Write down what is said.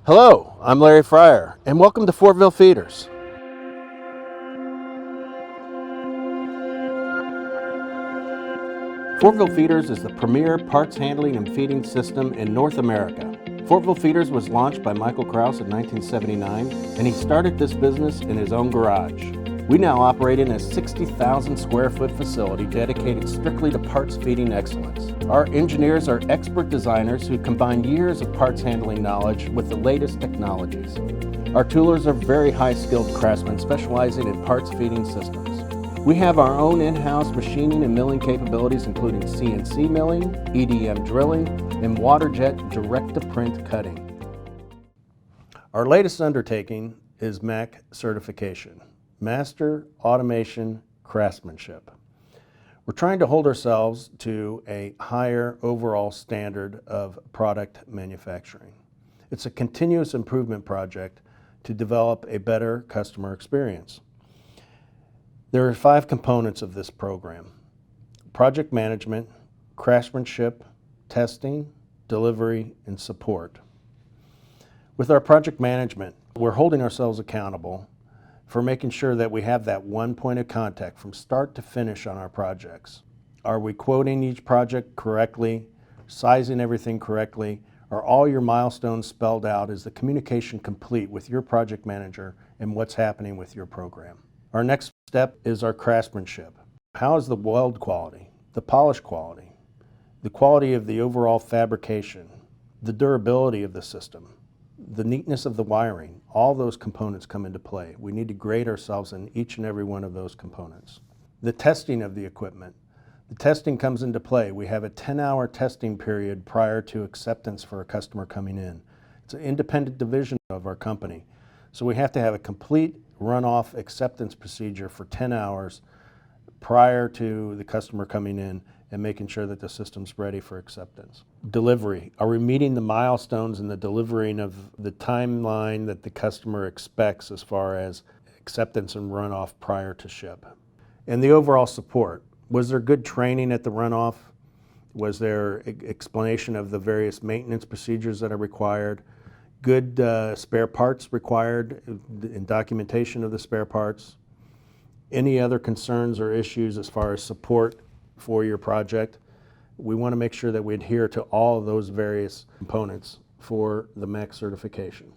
Hello, I'm Larry Fryer, and welcome to Fortville Feeders. Fortville Feeders is the premier parts handling and feeding system in North America. Fortville Feeders was launched by Michael Krause in 1979, and he started this business in his own garage. We now operate in a 60,000 square foot facility dedicated strictly to parts feeding excellence. Our engineers are expert designers who combine years of parts handling knowledge with the latest technologies. Our toolers are very high-skilled craftsmen specializing in parts feeding systems. We have our own in-house machining and milling capabilities, including CNC milling, EDM drilling, and water jet direct-to-print cutting. Our latest undertaking is MAC certification, Master Automation Craftsmanship. We're trying to hold ourselves to a higher overall standard of product manufacturing. It's a continuous improvement project to develop a better customer experience. There are 5 components of this program: project management, craftsmanship, testing, delivery, and support. With our project management, we're holding ourselves accountable for making sure that we have that one point of contact from start to finish on our projects. Are we quoting each project correctly, sizing everything correctly? Are all your milestones spelled out? Is the communication complete with your project manager and what's happening with your program? Our next step is our craftsmanship. How is the weld quality, the polish quality, the quality of the overall fabrication, the durability of the system, the neatness of the wiring? All those components come into play. We need to grade ourselves in each and every one of those components. The testing of the equipment. The testing comes into play. We have a 10-hour testing period prior to acceptance for a customer coming in. It's an independent division of our company. So we have to have a complete runoff acceptance procedure for 10 hours prior to the customer coming in and making sure that the system's ready for acceptance. Delivery. Are we meeting the milestones and the delivering of the timeline that the customer expects as far as acceptance and runoff prior to ship? And the overall support. Was there good training at the runoff? Was there explanation of the various maintenance procedures that are required? Good spare parts required in documentation of the spare parts? Any other concerns or issues as far as support for your project? We want to make sure that we adhere to all of those various components for the MAC certification.